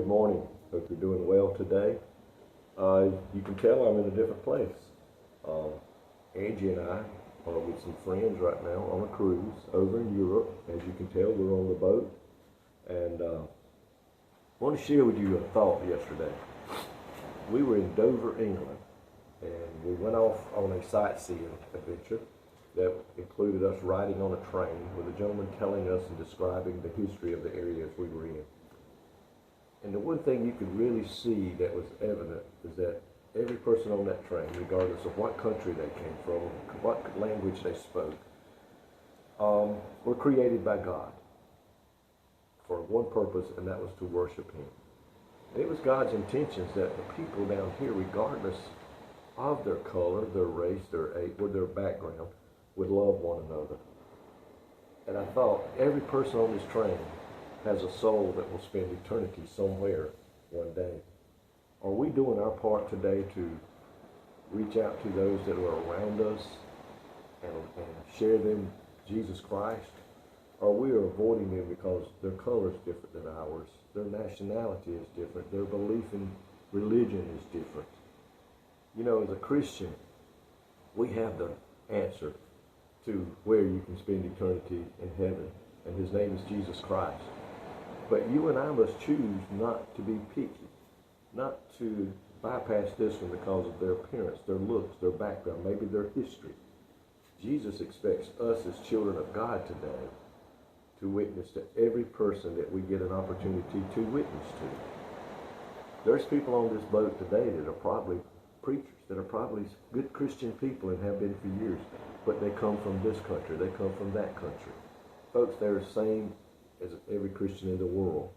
Good morning. Hope you're doing well today. You can tell I'm in a different place. Angie and I are with some friends right now on a cruise over in Europe. As you can tell, we're on the boat. And I want to share with you a thought yesterday. We were in Dover, England, and we went off on a sightseeing adventure that included us riding on a train with a gentleman telling us and describing the history of the areas we were in. And the one thing you could really see that was evident is that every person on that train, regardless of what country they came from, what language they spoke, were created by God for one purpose, and that was to worship Him. And it was God's intentions that the people down here, regardless of their color, their race, their age, or their background, would love one another. And I thought, every person on this train has a soul that will spend eternity somewhere one day. Are we doing our part today to reach out to those that are around us and share them Jesus Christ? Or we are avoiding them because their color is different than ours, their nationality is different, their belief in religion is different? You know, as a Christian, we have the answer to where you can spend eternity in heaven, and His name is Jesus Christ. But you and I must choose not to be picky, not to bypass this one because of their appearance, their looks, their background, maybe their history. Jesus expects us as children of God today to witness to every person that we get an opportunity to witness to. There's people on this boat today that are probably preachers, that are probably good Christian people and have been for years, but they come from this country, they come from that country. Folks, they're the same as every Christian in the world.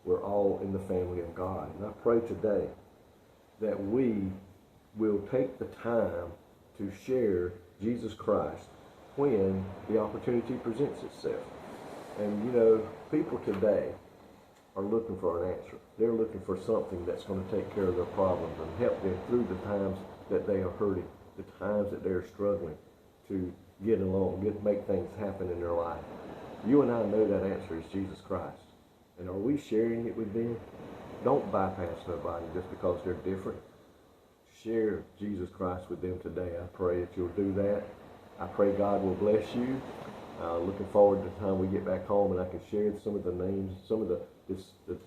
We're all in the family of God. And I pray today that we will take the time to share Jesus Christ when the opportunity presents itself. And you know, people today are looking for an answer. They're looking for something that's going to take care of their problems and help them through the times that they are hurting, the times that they're struggling to get along, make things happen in their life. You and I know that answer is Jesus Christ. And are we sharing it with them? Don't bypass nobody just because they're different. Share Jesus Christ with them today. I pray that you'll do that. I pray God will bless you. Looking forward to the time we get back home and I can share some of the names, some of the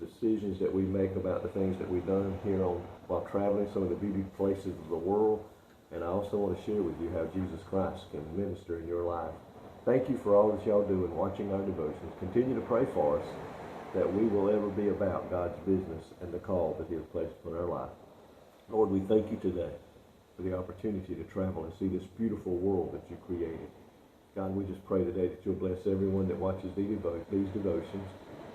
decisions that we make about the things that we've done here while traveling, some of the beauty places of the world. And I also want to share with you how Jesus Christ can minister in your life. Thank you for all that y'all do in watching our devotions. Continue to pray for us that we will ever be about God's business and the call that He has placed upon our life. Lord, we thank you today for the opportunity to travel and see this beautiful world that you created. God, we just pray today that you'll bless everyone that watches these devotions.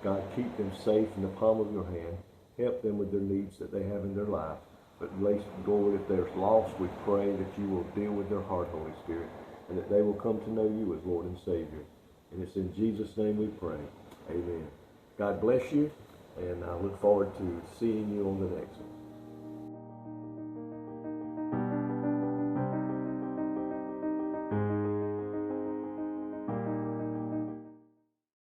God, keep them safe in the palm of your hand. Help them with their needs that they have in their life. But Lord, if they're lost, we pray that you will deal with their heart, Holy Spirit, and that they will come to know you as Lord and Savior. And it's in Jesus' name we pray. Amen. God bless you, and I look forward to seeing you on the next one.